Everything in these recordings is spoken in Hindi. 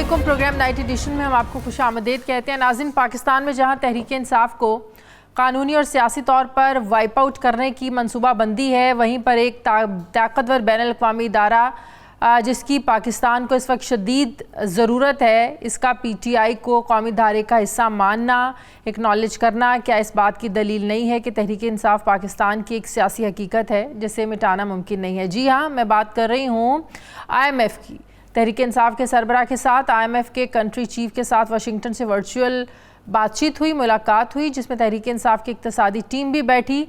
अस्सलामुअलैकुम। प्रोग्राम नाइट एडिशन में हम आपको खुशामदीद कहते हैं। नाज़रीन, पाकिस्तान में जहां तहरीक इंसाफ को कानूनी और सियासी तौर पर वाइप आउट करने की मनसूबाबंदी है, वहीं पर एक ताकतवर बैनुल-अक़वामी इदारा जिसकी पाकिस्तान को इस वक्त शदीद ज़रूरत है, इसका PTI को कौमी धारे का हिस्सा मानना, एक्नॉलेज करना, क्या इस बात की दलील नहीं है कि तहरीक इंसाफ पाकिस्तान की एक सियासी हकीकत है जिसे मिटाना मुमकिन नहीं है? जी हाँ, मैं बात कर रही हूँ IMF की। तहरीक इंसाफ के सरबराह के साथ IMF के कंट्री चीफ के साथ वाशिंगटन से वर्चुअल बातचीत हुई, मुलाकात हुई, जिसमें तहरीक इंसाफ की इक़्तिसादी टीम भी बैठी।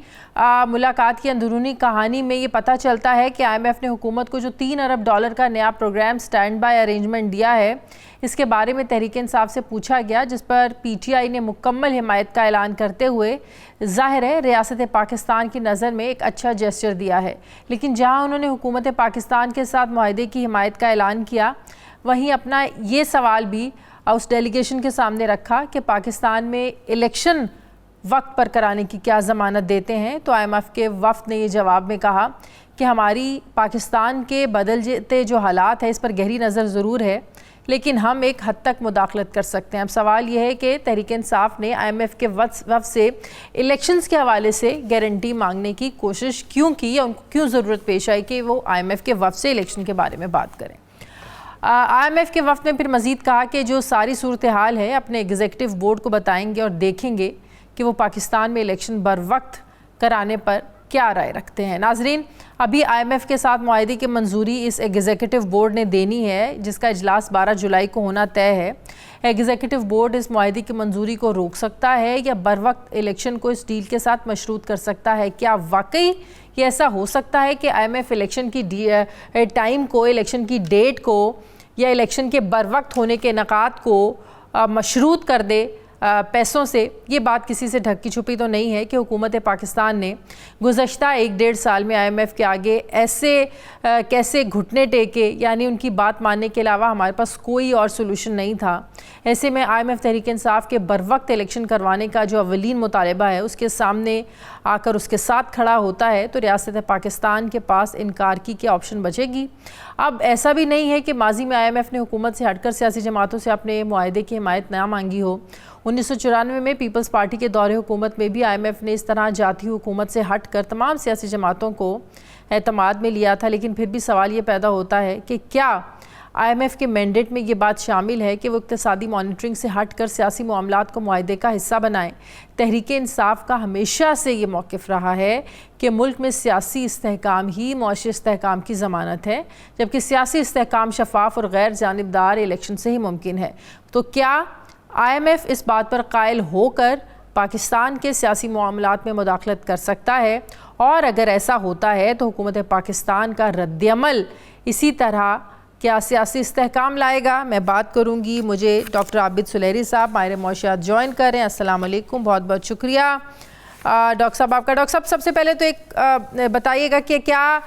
मुलाकात की अंदरूनी कहानी में ये पता चलता है कि IMF ने हुकूमत को जो $3 अरब का नया प्रोग्राम स्टैंड बाय अरेंजमेंट दिया है, इसके बारे में तहरीक इंसाफ से पूछा गया, जिस पर PTI ने मुकम्मल हिमायत का ऐलान करते हुए ज़ाहिर है रियासत पाकिस्तान की नज़र में एक अच्छा जेस्चर दिया है। लेकिन जहाँ उन्होंने हुकूमत पाकिस्तान के साथ मुआहदे की हिमायत का ऐलान किया, वहीं अपना ये सवाल भी उस डेलीगेशन के सामने रखा कि पाकिस्तान में इलेक्शन वक्त पर कराने की क्या ज़मानत देते हैं। तो IMF के वफ़द ने ये जवाब में कहा कि हमारी पाकिस्तान के बदलते जो हालात हैं इस पर गहरी नज़र ज़रूर है, लेकिन हम एक हद तक मुदाखलत कर सकते हैं। अब सवाल यह है कि तहरीक इंसाफ ने IMF के वफ़द से इलेक्शंस के हवाले से गारंटी मांगने की कोशिश क्यों की, या उनको क्यों ज़रूरत पेश आई कि वो IMF के वफ़द से इलेक्शन के बारे में बात करें। IMF के वफ़द ने फिर मज़ीद कहा कि जो सारी सूरत हाल है अपने एग्जीक्यूटिव बोर्ड को बताएंगे और देखेंगे कि वो पाकिस्तान में इलेक्शन बर वक्त कराने पर क्या राय रखते हैं। नाजरीन, अभी IMF के साथ मुआहदे की मंजूरी इस एग्जीक्यूटिव बोर्ड ने देनी है, जिसका इजलास 12 जुलाई को होना तय है। एग्जीक्यूटिव बोर्ड इस मुआहदे की मंजूरी को रोक सकता है या बर वक्त इलेक्शन को इस डील के साथ मशरूत कर सकता है। क्या वाकई ये ऐसा हो सकता है कि IMF इलेक्शन की टाइम को, इलेक्शन की डेट को या इलेक्शन के बर वक्त होने के इनेकाद को मशरूत कर दे पैसों से? ये बात किसी से ढकी छुपी तो नहीं है कि हुकूमत पाकिस्तान ने गुज़श्ता 1-1.5 साल में IMF के आगे ऐसे कैसे घुटने टेके, यानी उनकी बात मानने के अलावा हमारे पास कोई और सोल्यूशन नहीं था। ऐसे में IMF तहरीक इंसाफ के बर वक्त इलेक्शन करवाने का जो अवलीन मुतालबा है उसके सामने आकर उसके साथ खड़ा होता है, तो रियासत पाकिस्तान के पास इनकार की क्या ऑप्शन बचेगी? अब ऐसा भी नहीं है कि माजी में IMF ने हुकूमत से हटकर सियासी जमातों से अपने मुआहदे की हिमायत ना मांगी हो। 1994 में पीपल्स पार्टी के दौरे हुकूमत में भी IMF ने इस तरह जाती हुकूमत से हट कर तमाम सियासी जमातों को एतमाद में लिया था। लेकिन फिर भी सवाल ये पैदा होता है कि क्या IMF के मैंडेट में ये बात शामिल है कि वो इक़्तिसादी मॉनिटरिंग से हट कर सियासी मामलात को मुआहदे का हिस्सा बनाएं। तहरीक इंसाफ का हमेशा से ये मौक़िफ़ रहा है कि मुल्क में सियासी इस्तेहकाम ही मुआशी इस्तेहकाम की ज़मानत है, जबकि सियासी इस्तेहकाम शफाफ और गैर जानिबदार इलेक्शन से ही मुमकिन है। तो क्या IMF इस बात पर कायल होकर पाकिस्तान के सियासी मामलात में मुदाखलत कर सकता है? और अगर ऐसा होता है तो हुकूमत पाकिस्तान का रद्दअमल इसी तरह क्या सियासी इस्तेहकाम लाएगा? मैं बात करूंगी, मुझे डॉक्टर आबिद सुलेहरी साहब माहिर मौशियात ज्वाइन कर रहे हैं। अस्सलाम वालेकुम, बहुत बहुत शुक्रिया डॉक्टर साहब आपका। डॉक्टर साहब, सबसे पहले तो एक बताइएगा कि क्या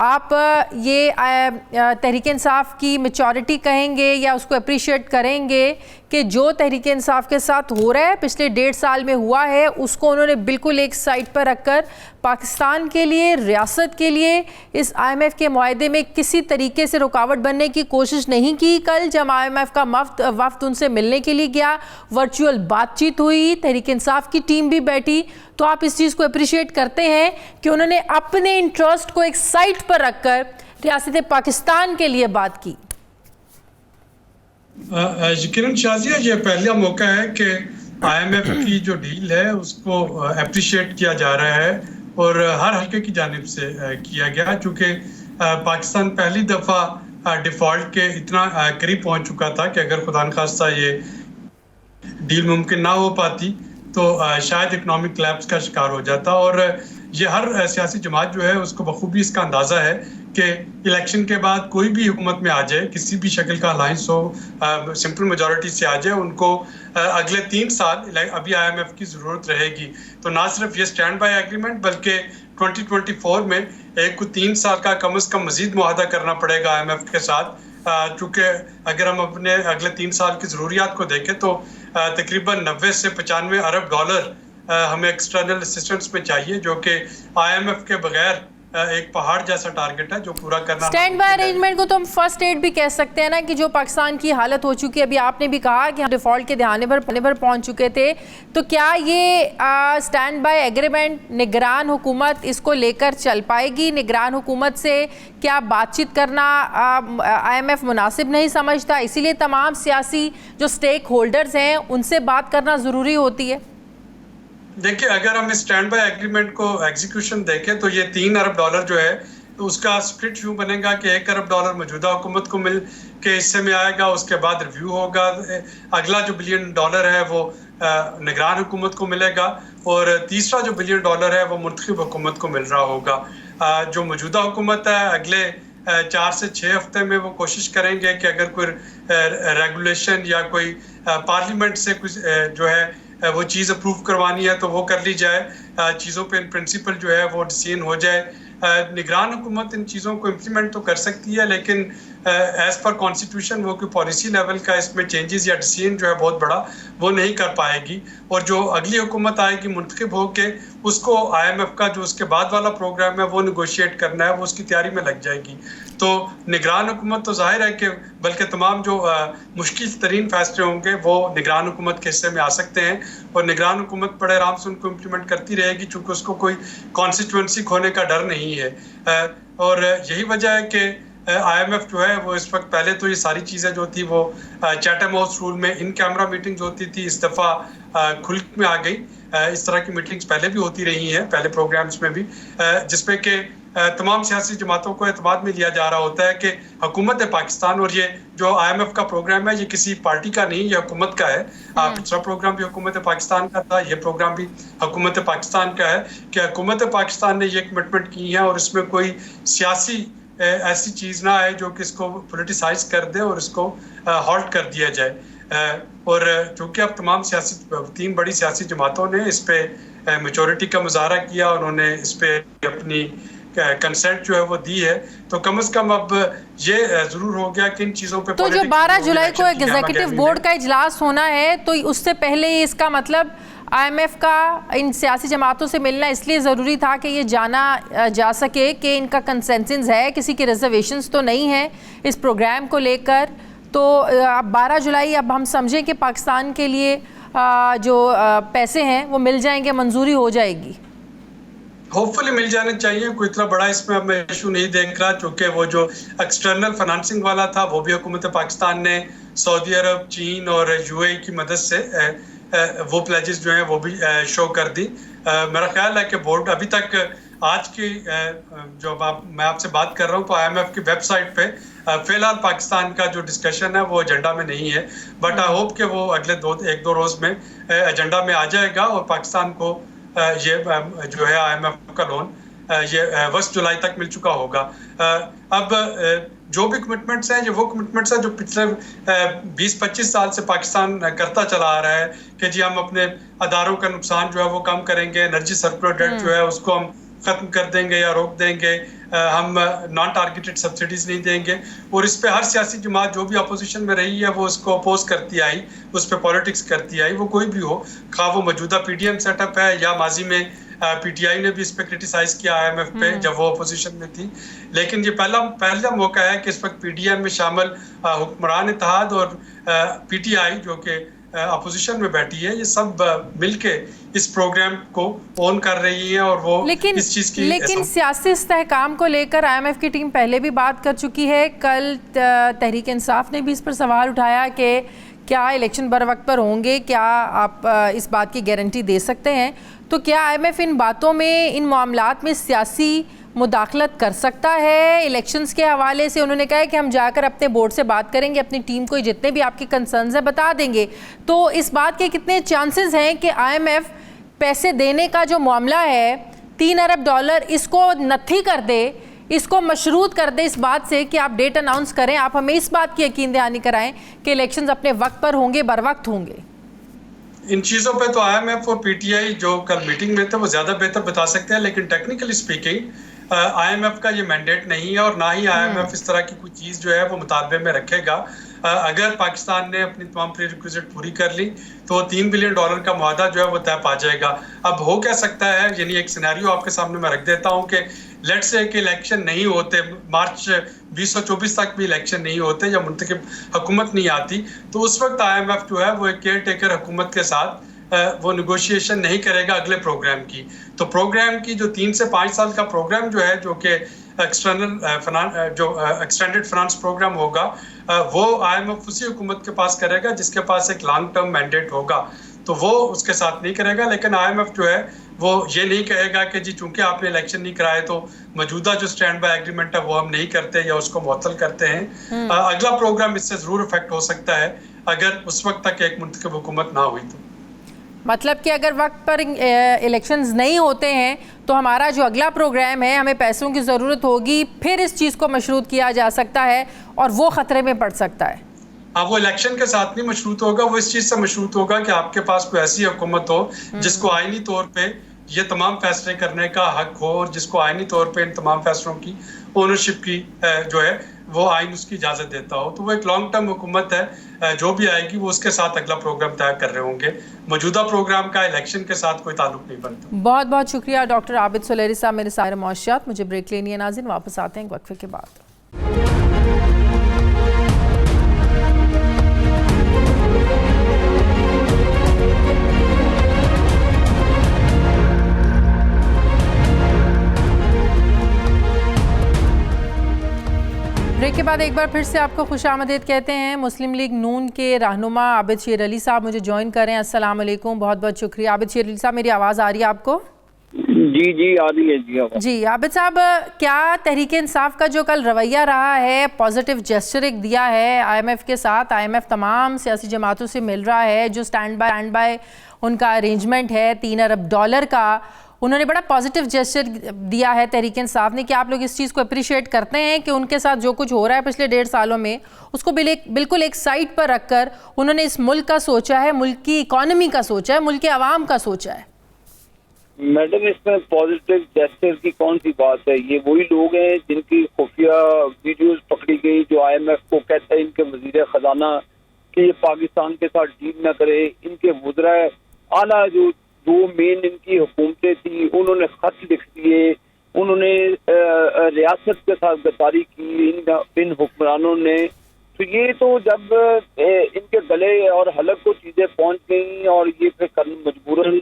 आप ये तहरीक इंसाफ की मैच्योरिटी कहेंगे या उसको अप्रिशिएट करेंगे कि जो तहरीक इंसाफ के साथ हो रहा है, पिछले 1.5 साल में हुआ है, उसको उन्होंने बिल्कुल एक साइड पर रखकर पाकिस्तान के लिए, रियासत के लिए इस IMF के मुआहदे में किसी तरीके से रुकावट बनने की कोशिश नहीं की? कल जब IMF का वफ़द उनसे मिलने के लिए गया, वर्चुअल बातचीत हुई, तहरीक इंसाफ की टीम भी बैठी, तो आप इस चीज़ को अप्रिशिएट करते हैं कि उन्होंने अपने इंटरेस्ट को एक साइड पर रखकर रियासत पाकिस्तान के लिए बात की? किरण शाजिया, ये पहला मौका है कि IMF की जो डील है उसको अप्रिशिएट किया जा रहा है और हर हल्के की जानिब से किया गया, चूँकि पाकिस्तान पहली दफ़ा डिफ़ॉल्ट के इतना करीब पहुंच चुका था कि अगर खुदा न खास्ता ये डील मुमकिन ना हो पाती तो शायद इकनॉमिक कोलैप्स का शिकार हो जाता। और ये हर सियासी जमात जो है उसको बखूबी इसका अंदाज़ा है कि इलेक्शन के बाद कोई भी हुकूमत में आ जाए, किसी भी शक्ल का अलायंस हो, सिंपल मेजॉरिटी से आ जाए, उनको अगले 3 साल अभी IMF की ज़रूरत रहेगी। तो ना सिर्फ ये स्टैंड बाय एग्रीमेंट बल्कि 2024 में एक को 3 साल का कम से कम मजीद मुआहदा करना पड़ेगा IMF के साथ, चूँकि अगर हम अपने अगले 3 साल की ज़रूरियात को देखें तो तकरीबन 90 से 95 अरब डॉलर हमें एक्सटर्नल असिस्टेंस में चाहिए, जो कि IMF के बगैर एक पहाड़ जैसा टारगेट है जो पूरा करना। स्टैंड बाय अरेंजमेंट को तो हम फर्स्ट एड भी कह सकते हैं ना, कि जो पाकिस्तान की हालत हो चुकी है, अभी आपने भी कहा कि हम डिफॉल्ट के दहाने पर पहुंच चुके थे, तो क्या ये स्टैंड बाय एग्रीमेंट निगरान हुकूमत इसको लेकर चल पाएगी? निगरान हुकूमत से क्या बातचीत करना IMF मुनासिब नहीं समझता, इसीलिए तमाम सियासी जो स्टेक होल्डर्स हैं उनसे बात करना ज़रूरी होती है? देखिए, अगर हम स्टैंड बाय एग्रीमेंट को एग्जीक्यूशन देखें तो ये $3 अरब जो है तो उसका स्प्लिट यूं बनेगा कि $1 अरब मौजूदा हुकूमत को मिल के हिस्से में आएगा, उसके बाद रिव्यू होगा, अगला जो $1 बिलियन है वो निगरान हुकूमत को मिलेगा, और तीसरा जो $1 बिलियन है वो मुंतखब हुकूमत को मिल रहा होगा। जो मौजूदा हुकूमत है अगले 4 से 6 हफ्ते में वो कोशिश करेंगे कि अगर कोई रेगुलेशन या कोई पार्लियामेंट से कुछ जो है वो चीज़ अप्रूव करवानी है तो वो कर ली जाए, चीज़ों पे इन प्रिंसिपल जो है वो डिसीजन हो जाए। निगरान हुकूमत इन चीज़ों को इम्प्लीमेंट तो कर सकती है, लेकिन एज पर कॉन्स्टिट्यूशन वो कोई पॉलिसी लेवल का इसमें चेंजेस या डिसीजन जो है बहुत बड़ा वो नहीं कर पाएगी, और जो अगली हुकूमत आएगी मुंतखब होके उसको IMF का जो उसके बाद वाला प्रोग्राम है वो निगोशिएट करना है, वो उसकी तैयारी में लग जाएगी। तो निगरान हुकूमत तो जाहिर है कि बल्कि तमाम जो मुश्किल तरीन फैसले होंगे वो निगरान हुकूमत के हिस्से में आ सकते हैं, और निगरान हुकूमत बड़े आराम से उनको इम्प्लीमेंट करती रहेगी चूँकि उसको कोई कॉन्स्टिट्यूंसी खोने का डर नहीं है। और यही वजह है कि IMF जो है वो इस वक्त, पहले तो ये सारी चीज़ें जो थी वो चैटम हाउस रूल में इन कैमरा मीटिंग्स होती थी, इस दफ़ा खुल में आ गई। इस तरह की मीटिंग्स पहले भी होती रही हैं, पहले प्रोग्राम्स में भी, जिसमें कि तमाम सियासी जमातों को एतमाद में लिया जा रहा होता है कि हुकूमत पाकिस्तान, और ये जो IMF का प्रोग्राम है ये किसी पार्टी का नहीं, ये हुकूमत का है। पिछला प्रोग्राम भी हुकूमत पाकिस्तान का था, ये प्रोग्राम भी हुकूमत पाकिस्तान का है कि हुकूमत पाकिस्तान ने ये कमिटमेंट की है और इसमें कोई सियासी ऐसी चीज़ ना आए जो कि इसको पोलिटिसाइज कर दे और इसको हॉल्ट कर दिया जाए। और चूँकि अब तमाम तीन बड़ी सियासी जमातों ने इस पे मेजॉरिटी का मुजाहरा किया, उन्होंने इस पे अपनी कंसेंट जो है वो दी है, तो कम से कम अब ये जरूर हो गया कि इन चीज़ों पे तो जो 12 जुलाई को एग्जीक्यूटिव बोर्ड का इजलास होना है, तो उससे पहले इसका मतलब IMF का इन सियासी जमातों से मिलना इसलिए ज़रूरी था कि ये जाना जा सके कि इनका कंसेंसस है, किसी की रिजर्वेशंस तो नहीं है इस प्रोग्राम को लेकर। तो अब 12 जुलाई अब हम समझें कि पाकिस्तान के लिए जो पैसे हैं वो मिल जाएंगे, मंजूरी हो जाएगी। होपफुली मिल जाने चाहिए, कोई इतना बड़ा इसमें अब मैं इशू नहीं देख रहा, क्योंकि वो जो एक्सटर्नल फाइनेंसिंग वाला था वो भी हुकूमत पाकिस्तान ने सऊदी अरब, चीन और UAE की मदद से वो प्लेजेस जो हैं वो भी शो कर दी। मेरा ख्याल है कि बोर्ड अभी तक आज की जो मैं आपसे बात कर रहा हूँ तो IMF की वेबसाइट पे फिलहाल पाकिस्तान का जो डिस्कशन है वो एजेंडा में नहीं है, बट आई होप कि वो अगले 1-2 रोज में एजेंडा में आ जाएगा और पाकिस्तान को ये जो है IMF का लोन ये 1 जुलाई तक मिल चुका होगा। अब जो भी कमिटमेंट्स हैं ये वो कमिटमेंट्स हैं जो पिछले 20-25 साल से पाकिस्तान करता चला आ रहा है कि जी हम अपने अदारों का नुकसान जो है वो कम करेंगे, एनर्जी सर्कुलर डेट जो है उसको हम ख़त्म कर देंगे या रोक देंगे, हम नॉन टारगेटेड सब्सिडीज नहीं देंगे, और इस पे हर सियासी जमात जो भी अपोजिशन में रही है वो उसको अपोज करती आई, उस पर पॉलिटिक्स करती आई, वो कोई भी हो, खा वो मौजूदा PDM सेटअप है या माजी में PTI ने भी इस पे क्रिटिसाइज किया IMF पे जब वो अपोजिशन में थी। लेकिन ये पहला मौका है कि इस वक्त PDM में शामिल हुक्मरान इत्तेहाद और PTI जो कि अपोजिशन में बैठी है, ये सब मिलके इस प्रोग्राम को ऑन कर रही है और वो इस चीज की लेकिन सियासी इस्तेहकाम को लेकर IMF की टीम पहले भी बात कर चुकी है। कल तहरीक इंसाफ ने भी इस पर सवाल उठाया कि क्या इलेक्शन बर वक्त पर होंगे, क्या आप इस बात की गारंटी दे सकते हैं? तो क्या IMF इन बातों में, इन मामलात में सियासी मुदाखलत कर सकता है? इलेक्शंस के हवाले से उन्होंने कहा है कि हम जाकर अपने बोर्ड से बात करेंगे, अपनी टीम को जितने भी आपके कंसर्न्स हैं बता देंगे। तो इस बात के कितने चांसेस हैं कि IMF पैसे देने का जो मामला है $3 अरब इसको नथी कर दे, इसको मशरूत कर दे इस बात से कि आप डेट अनाउंस करें, आप हमें इस बात की यकीन दहानी कराएं कि इलेक्शंस अपने वक्त पर होंगे, बर वक्त होंगे? इन चीज़ों पे तो IMF और PTI जो कल मीटिंग में थे वो ज़्यादा बेहतर बता सकते हैं, लेकिन टेक्निकली स्पीकिंग IMF का ये मैंडेट नहीं है और ना ही IMF इस तरह की कोई चीज़ जो है वो मुतालबे में रखेगा। अगर पाकिस्तान ने अपनी तमाम प्रीरिक्विजिट पूरी कर ली तो $3 बिलियन का मुआहदा जो है वो तय पा जाएगा। अब हो क्या सकता है, यानी एक सिनेरियो आपके सामने मैं रख देता हूँ कि लेट्स से कि इलेक्शन नहीं होते, मार्च 2024 तक भी इलेक्शन नहीं होते या मुंतखब हुकूमत नहीं आती, तो उस वक्त IMF जो है वो एक केयर टेकर हुकूमत के साथ वो निगोशिएशन नहीं करेगा अगले प्रोग्राम की। तो प्रोग्राम की जो 3 से 5 साल का प्रोग्राम जो है, जो कि एक्सटेंडेड फाइनेंस प्रोग्राम होगा, वो IMF उसी हुकूमत के पास करेगा जिसके पास एक लॉन्ग टर्म मैंडेट होगा, तो वो उसके साथ नहीं करेगा। लेकिन IMF जो है वो ये नहीं कहेगा कि जी चूंकि आपने इलेक्शन नहीं कराए तो मौजूदा जो स्टैंड बाय एग्रीमेंट है वो हम नहीं करते या उसको मुअत्तल करते हैं। अगला प्रोग्राम इससे जरूर इफेक्ट हो सकता है अगर उस वक्त तक एक मुंतखब हुकूमत ना हुई तो। मतलब कि अगर वक्त पर इलेक्शंस नहीं होते हैं तो हमारा जो अगला प्रोग्राम है, हमें पैसों की ज़रूरत होगी, फिर इस चीज़ को मशरूत किया जा सकता है और वो ख़तरे में पड़ सकता है। हाँ, वो इलेक्शन के साथ नहीं मशरूत होगा, वो इस चीज़ से मशरूत होगा कि आपके पास कोई ऐसी हुकूमत हो जिसको आईनी तौर पे ये तमाम फैसले करने का हक हो और जिसको आईनी तौर पे इन तमाम फैसलों की ओनरशिप की जो है वो आइन उसकी इजाज़त देता हो। तो वो एक लॉन्ग टर्म हुकूमत है, जो भी आएगी वो उसके साथ अगला प्रोग्राम तय कर रहे होंगे। मौजूदा प्रोग्राम का इलेक्शन के साथ कोई ताल्लुक नहीं बनता। बहुत बहुत शुक्रिया डॉक्टर आबिद सुलेरी साहब, मेरे सारे मौशियात। मुझे ब्रेक लेनी है नाज़रीन, वापस आते हैं वक्फे के बाद। ब्रेक के बाद एक बार फिर से आपको खुशामदीद कहते हैं। मुस्लिम लीग नून के रहनुमा आबिद शेर अली साहब मुझे ज्वाइन करें। अस्सलाम वालेकुम, बहुत बहुत शुक्रिया। आबिद शेर अली साहब, मेरी आवाज़ आ रही है आपको? जी आ रही है जी आबिद साहब, क्या तहरीक इंसाफ का जो कल रवैया रहा है, पॉजिटिव जेस्चर एक दिया है IMF के साथ, IMF तमाम सियासी जमातों से मिल रहा है, जो स्टैंड बाय उनका अरेंजमेंट है $3 अरब का, उन्होंने बड़ा पॉजिटिव जेस्चर दिया है तहरीक इंसाफ ने। कि आप लोग इस चीज़ को अप्रिशिएट करते हैं कि उनके साथ जो कुछ हो रहा है पिछले 1.5 सालों में उसको बिल्कुल एक साइड पर रखकर उन्होंने इस मुल्क का सोचा है, मुल्क की इकॉनमी का सोचा है, मुल्क के आवाम का सोचा है? मैडम, इसमें पॉजिटिव जेस्चर की कौन सी बात है? ये वही लोग हैं जिनकी खुफिया वीडियोस पकड़ी गई, जो IMF को कहता है इनके वजीर खजाना कि ये पाकिस्तान के साथ डील न करे। इनके वज़रा आला जो 2 मेन इनकी हुकूमतें थी, उन्होंने खत लिख दिए, उन्होंने रियासत के साथ गद्दारी की इन हुक्मरानों ने। तो ये तो जब इनके गले और हलक को चीजें पहुंच गई और ये फिर मजबूरन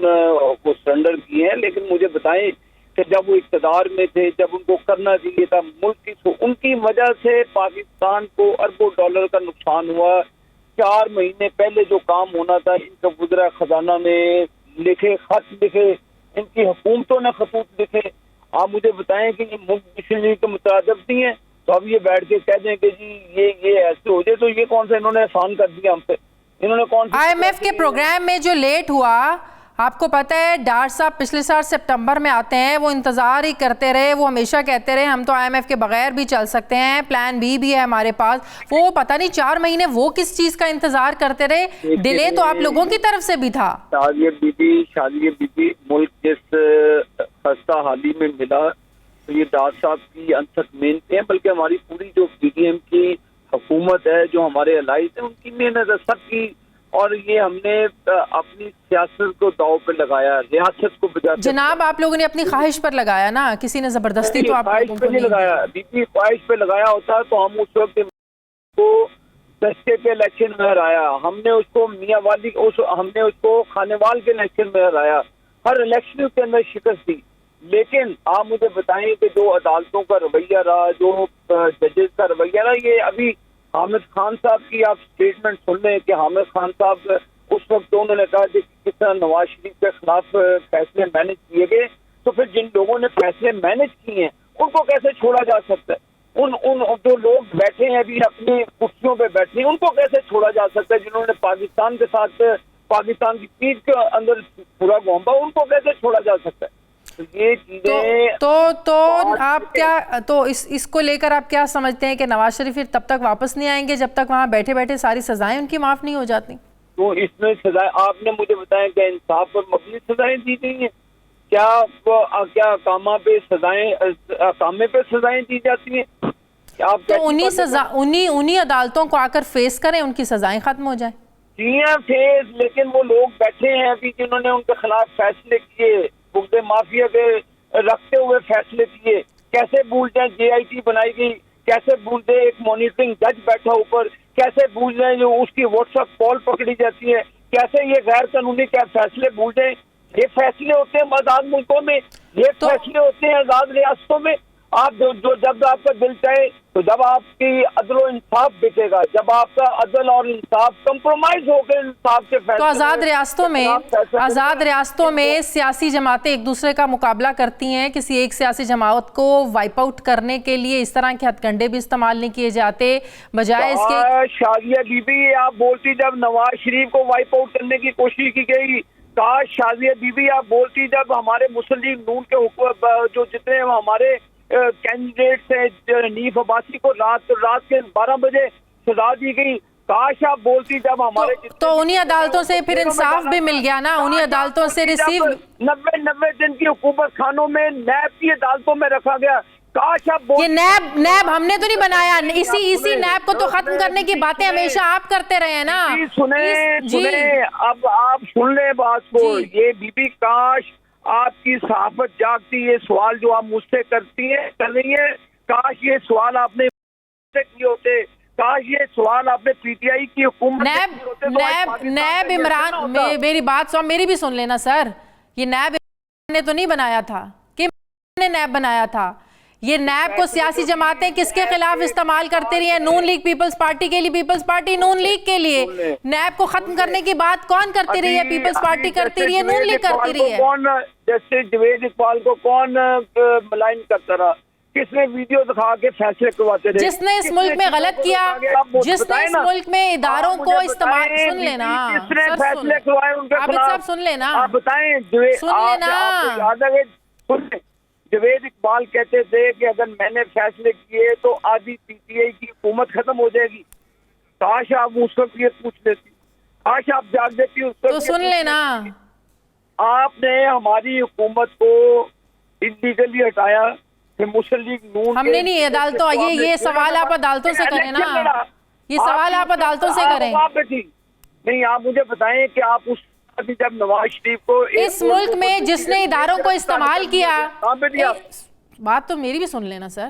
को सरेंडर किए हैं। लेकिन मुझे बताएं कि जब वो इक़्तिदार में थे, जब उनको करना चाहिए था मुल्क की, उनकी वजह से पाकिस्तान को अरबों डॉलर का नुकसान हुआ। 4 महीने पहले जो काम होना था, इनका वज़रा खजाना ने लिखे, खत लिखे, इनकी हुकूमतों ने खतूत लिखे। आप मुझे बताएं कि ये मुल्क मिशन के मुताबिक नहीं है, तो अब ये बैठ के कह दें कि जी ये ऐसे हो जाए, तो ये कौन सा इन्होंने आसान कर दिया हम पे? इन्होंने कौन IMF के प्रोग्राम में जो लेट हुआ, आपको पता है डार साहब पिछले साल सितंबर में आते हैं, वो इंतज़ार ही करते रहे, वो हमेशा कहते रहे हम तो IMF के बगैर भी चल सकते हैं, प्लान B भी है हमारे पास। वो पता नहीं 4 महीने वो किस चीज़ का इंतज़ार करते रहे? डिले तो आप लोगों की तरफ से भी था। शादिया बीबी मुल्क जिस खस्ता हाली में मिला, तो ये डार साहब की अनसक मेहनत है, बल्कि हमारी पूरी जो PDM की हुकूमत है, जो हमारे अलाइज है, उनकी मेहनत है सबकी। और ये हमने अपनी सियासत को दाव पे लगाया, रियासत को बचा। जनाब, आप लोगों ने अपनी ख्वाहिश पर लगाया ना, किसी ने जबरदस्ती तो आप ख्वाहिश पे नहीं लगाया। बीबी ख्वाहिश पे लगाया होता तो हम उस वक्त को दस्ते के इलेक्शन में हराया, हमने उसको मियाँवाली हमने उसको खानेवाल के इलेक्शन में हराया, हर इलेक्शन के अंदर शिकस्त दी। लेकिन आप मुझे बताएं कि जो अदालतों का रवैया रहा, जो जजेस का रवैया रहा, ये अभी हामिद खान साहब की आप स्टेटमेंट सुन लें कि हामिद खान साहब उस वक्त तो उन्होंने कहा कि किस तरह नवाज शरीफ के खिलाफ फैसले मैनेज किए गए, तो फिर जिन लोगों ने फैसले मैनेज किए हैं उनको कैसे छोड़ा जा सकता है? उन जो लोग बैठे हैं अभी अपनी कुर्सियों पे बैठे हैं, उनको कैसे छोड़ा जा सकता है? जिन्होंने पाकिस्तान के साथ पाकिस्तान की पीठ के अंदर पूरा घोंपा, उनको कैसे छोड़ा जा सकता है? तो ये चीजें तो आप क्या, तो इसको लेकर आप क्या समझते हैं कि नवाज शरीफ फिर तब तक वापस नहीं आएंगे जब तक वहाँ बैठे बैठे सारी सजाएं उनकी माफ नहीं हो जाती? तो इसमें सजाएं आपने मुझे बताया कि इंसाफ पर मबनी सजाएं दी गई हैं? क्या कामा पे सजाएं, कामे पे सजाएं दी जाती हैं? आप तो उन्हीं अदालतों को आकर फेस करें, उनकी सजाएं खत्म हो जाए। जी हाँ फेस, लेकिन वो लोग बैठे हैं अभी जिन्होंने उनके खिलाफ फैसले किए, बुगदे माफिया के रखते हुए फैसले किए, कैसे भूल जाए JIT बनाई गई, कैसे भूल जाए एक मॉनिटरिंग जज बैठा ऊपर, कैसे भूल जाए जो उसकी व्हाट्सएप कॉल पकड़ी जाती है, कैसे ये गैर कानूनी क्या फैसले भूल जाए। ये फैसले होते हैं आजाद मुल्कों में, ये फैसले होते हैं आजाद रियासतों में। आप जो जब आपका दिल चाहे तो जब आपकी अदल और इंसाफ बिकेगा, जब आपका अदल और इंसाफ कंप्रोमाइज होकर इंसाफ के फैसले, तो आज़ाद रियासतों में सियासी जमातें एक दूसरे का मुकाबला करती हैं, किसी एक सियासी जमात को वाइप आउट करने के लिए इस तरह के हथकंडे भी इस्तेमाल नहीं किए जाते, बजाय इसके। शाजिया बीबी आप बोलती जब नवाज शरीफ को वाइप आउट करने की कोशिश की गई, काश शाजिया बीबी आप बोलती जब हमारे मुस्लिम लीग नून के जो जितने हमारे कैंडिडेट्स हैं नीफ अब्बासी को रात के 12 बजे सजा दी गई, काश आप बोलती जब हमारे तो उन्हीं अदालतों से फिर इंसाफ भी मिल गया ना, उन्हीं अदालतों से रिसीव 90 दिन की हुकूमत खानों में नैब की अदालतों में रखा गया। काश आप ये नैब हमने तो नहीं बनाया, इसी नैब को तो खत्म करने की बातें हमेशा आप करते रहे हैं ना। सुने अब आप सुन ले बात को। ये बीबी काश आपकी सहाफत जागती, ये सवाल जो आप मुझसे कर रही है, काश ये सवाल आपने किए होते, काश ये सवाल आपने PTI की हुकूमत नैब इमरान मेरी भी सुन लेना सर। ये नैब ने तो नहीं बनाया था कि नैब बनाया था। ये नैब को सियासी जमातें किसके खिलाफ इस्तेमाल करते रही है? नून लीग पीपल्स पार्टी के लिए, पीपल्स पार्टी नून लीग के लिए। नैब को खत्म करने की बात कौन करती रही है? पीपल्स पार्टी करती रही है, नून लीग करती रही है। कौन जैसे जवेद इकबाल को कौन मलाइन करता रहा? किसने वीडियो दिखा के फैसले करवाते रहे? जिसने इस मुल्क में गलत किया, जिसने इस मुल्क में इदारों को इस्तेमाल, सुन लेना जिसने फैसले करवाए उनके खिलाफ, सुन लेना, आप बताएं। जवेद इकबाल कहते थे कि अगर मैंने फैसले किए तो आधी PTI की हुकूमत खत्म हो जाएगी। काश आप उस वक्त ये पूछ लेती, काश आप जाग देती उस वक्त। तो सुन लेना, आपने हमारी हुकूमत को इलीगली हटाया, मुस्लिम लीग नून हमने नहीं। अदालतों ये सवाल आप अदालतों से करें ना, ये सवाल आप अदालतों से करें। नहीं, आप मुझे बताएं कि आप उस जब नवाज शरीफ को इस मुल्क में जिसने इदारों को इस्तेमाल किया, बात तो मेरी भी सुन लेना सर।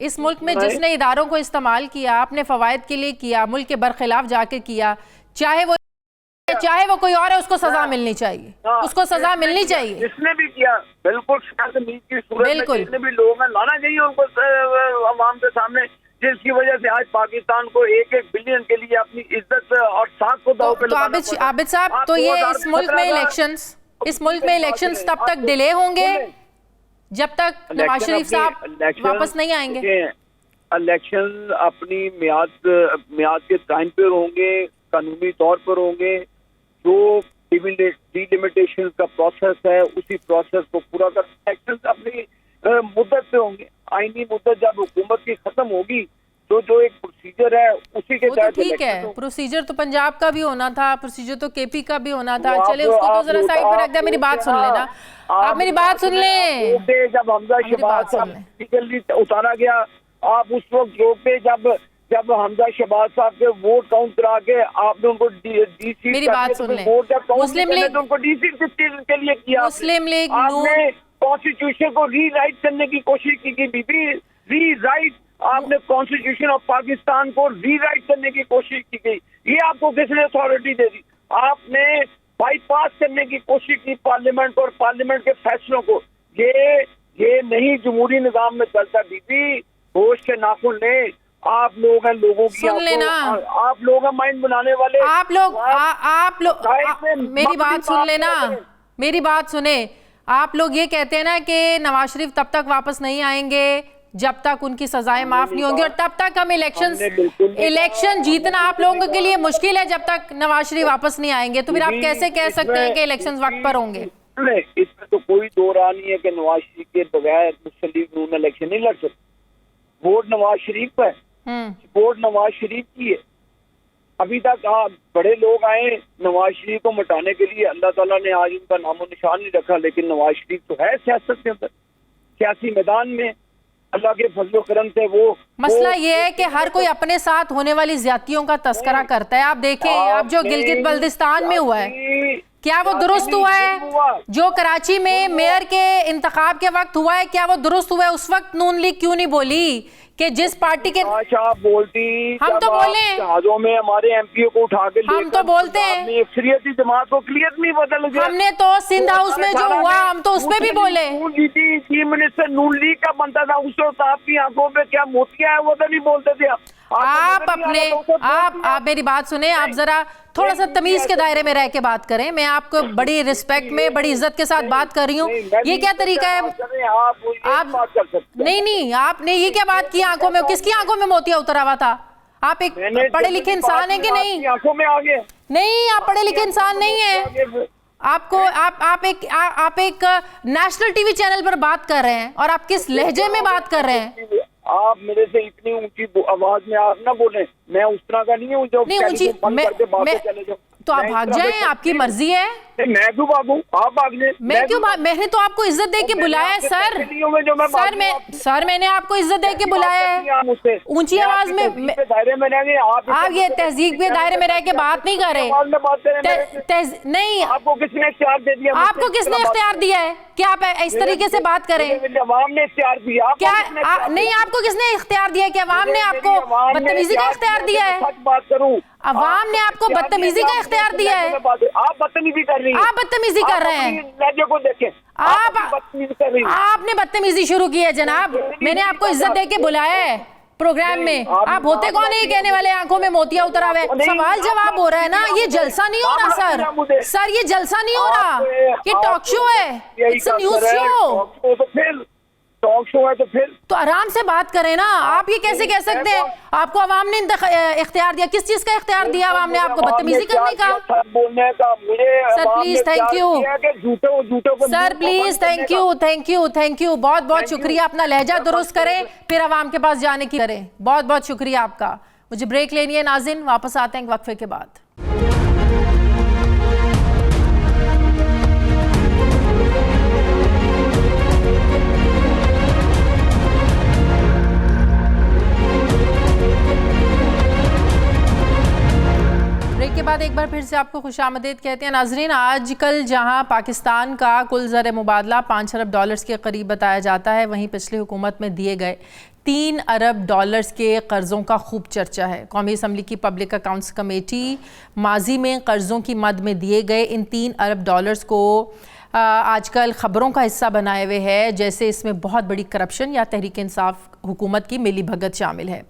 इस मुल्क में जिसने इदारों को इस्तेमाल किया, अपने फवायद के लिए किया, मुल्क के बरखिलाफ जाके किया, चाहे वो कोई और है, उसको सजा मिलनी चाहिए, उसको सजा मिलनी चाहिए। जिसने भी किया बिल्कुल जितने भी लोग हैं लाना चाहिए उनको अवाम के सामने, जिसकी वजह से आज पाकिस्तान को 1-1 बिलियन के लिए अपनी इज्जत और साख को दांव पे लगाना पड़ा। आबिद साहब, तो ये इस मुल्क में इलेक्शंस तब तक डिले होंगे जब तक नवाज शरीफ साहब वापस नहीं आएंगे। इलेक्शन अपनी मियाद के टाइम पर होंगे, कानूनी तौर पर होंगे। जो डिलिमिटेशन का प्रोसेस है उसी प्रोसेस को पूरा कर, इलेक्शन अपनी मुद्दत पे होंगे। आईनी मुद्दत जब हुकूमत की खत्म होगी तो जो एक प्रोसीजर है उसी के तहत ठीक है। प्रोसीजर तो पंजाब का भी होना था, प्रोसीजर तो KP का भी होना था। चले उसको तो जरा साइड पर रख दे। मेरी बात सुन लेना, आप मेरी बात सुन लें। जब हमजा शहबाज साहब उतारा गया, आप उस वक्त रोकते जब हमजा शहबाज साहब के वोट काउंट करा के आपने उनको DC मेरी बात सुन लें। मुस्लिम लीग उनको DC के लिए किया, मुस्लिम लीग आपने कॉन्स्टिट्यूशन को रीराइट करने की कोशिश की बीबी। रीराइट, आपने कॉन्स्टिट्यूशन ऑफ पाकिस्तान को रीराइट करने की कोशिश की गई। ये आपको किसने अथॉरिटी दे दी? आपने बाईपास करने की कोशिश की पार्लियामेंट और पार्लियामेंट के फैसलों को। ये नहीं जमहूरी निजाम में चलता बीबी। होश के नाखून ले, आप लोग हैं लोगों की, सुन लेना, आप लोग हैं माइंड बनाने वाले। आप लोग मेरी बात सुन लेना, मेरी बात सुने। आप लोग ये कहते हैं ना कि नवाज शरीफ तब तक वापस नहीं आएंगे जब तक उनकी सजाएं माफ नहीं होंगी, और तब तक हम इलेक्शन जीतना आप लोगों के लिए मुश्किल है जब तक नवाज शरीफ वापस नहीं आएंगे। तो फिर आप कैसे कह सकते हैं कि इलेक्शन वक्त पर होंगे? इसमें तो कोई दो राह नहीं है कि नवाज शरीफ के बगैर मुस्लिम लीग नून इलेक्शन नहीं लड़ सकती। वोट नवाज शरीफ पर, वोट नवाज शरीफ की है। अभी तक बड़े लोग आए नवाज शरीफ को मिटाने के लिए, अल्लाह ताला ने आज उनका नामो निशान नहीं रखा, लेकिन नवाज शरीफ तो है सियासत के अंदर, सियासी मैदान में। अल्लाह के फजलो करम से वो मसला ये है कि हर कोई अपने साथ होने वाली ज्यादतियों का तस्करा करता है। आप देखें, अब जो गिलगित बल्दिस्तान में हुआ है, क्या वो दुरुस्त हुआ है? जो कराची में मेयर के इंतखाब के वक्त हुआ है, क्या वो दुरुस्त हुआ है? उस वक्त नून लीग क्यों नहीं बोली कि जिस पार्टी के आप बोलती? हम तो बोले, जहाजों में हमारे एमपीओ को उठा के हम तो बोलते हैं अक्सरियती जमात को क्लियर नहीं बदल गया। हमने तो सिंध हाउस में जो हुआ हम तो उसमें भी बोले। चीफ मिनिस्टर नून लीग का बनता था, उस वक्त आपकी आंखों में क्या मोतियां है वो तो नहीं बोलते थे आप अपने आप मेरी बात सुने, आप जरा थोड़ा सा तमीज के दायरे में रह के बात करें। मैं आपको बड़ी रिस्पेक्ट में, बड़ी इज्जत के साथ बात कर रही हूँ। ये क्या तरीका है? आप नहीं, आपने ये क्या बात की? आंखों में, किसकी आंखों में मोतिया उतरा हुआ था? आप एक पढ़े लिखे इंसान है कि नहीं? आंखों में आ गए? नहीं, आप पढ़े लिखे इंसान नहीं है। आपको आप एक नेशनल टीवी चैनल पर बात कर रहे हैं और आप किस लहजे में बात कर रहे हैं? आप मेरे से इतनी ऊंची आवाज में आप ना बोले, मैं उस तरह का नहीं हूँ जो नहीं ऊंची, तो आप भाग जाएं, आपकी मर्जी है। मैं क्यों भागूं? आप भाग जाए। मैं क्यों मैंने तो आपको इज्जत दे के बुलाया है सर। सर मैंने आपको इज्जत दे के बुलाया है। ऊंची आवाज में आप ये तहजीब के दायरे में रह के बात नहीं कर रहे। नहीं, आपको किसने इख्तियार दे दिया? आपको किसने इख्तियार दिया है कि आप इस तरीके से बात करें? अवाम ने इख्तियार दिया। क्या नहीं, आपको किसने इख्तियार दिया कि अवाम ने आपको बदतमीजी का इख्तियार दिया है? बात करूं, अवाम ने आपको बदतमीजी का इख्तियार दिया है। आप बदतमीजी कर रही हैं। आप बदतमीजी कर रहे हैं। लहजे को देखें, आपने बदतमीजी शुरू की है जनाब। मैंने आपको इज्जत दे के बुलाया है प्रोग्राम में। आप होते कौन है कहने वाले आंखों में मोतिया उतरा हुआ है? सवाल जवाब हो रहा है ना, ये जलसा नहीं हो रहा सर, ये जलसा नहीं हो रहा, ये टॉक शो है, it's a news show. Talk show है तो आराम से बात करें ना। आप ये कैसे कह सकते हैं आपको अवाम ने इख्तियार दिया? किस चीज का इख्तियार दिया अवाम ने आपको? बदतमीजी करने का? बोलने का sir please, thank you sir, please thank you बहुत बहुत शुक्रिया। अपना लहजा दुरुस्त करें, फिर अवाम के पास जाने की करें। बहुत बहुत शुक्रिया आपका। मुझे ब्रेक लेनी है नाज़रीन, वापस आते हैं एक वक्फे के बाद। ब्रेक के बाद एक बार फिर से आपको खुशामदीद कहते हैं नाजरीन। आजकल जहां पाकिस्तान का कुल ज़र मुबादला 5 अरब डॉलर्स के करीब बताया जाता है, वहीं पिछली हुकूमत में दिए गए 3 अरब डॉलर्स के कर्ज़ों का खूब चर्चा है। कौमी असम्बली की पब्लिक अकाउंट्स कमेटी माजी में कर्ज़ों की मद में दिए गए इन 3 अरब डॉलर्स को आजकल ख़बरों का हिस्सा बनाए हुए है, जैसे इसमें बहुत बड़ी करप्शन या तहरीक इंसाफ हुकूमत की मिली भगत शामिल है।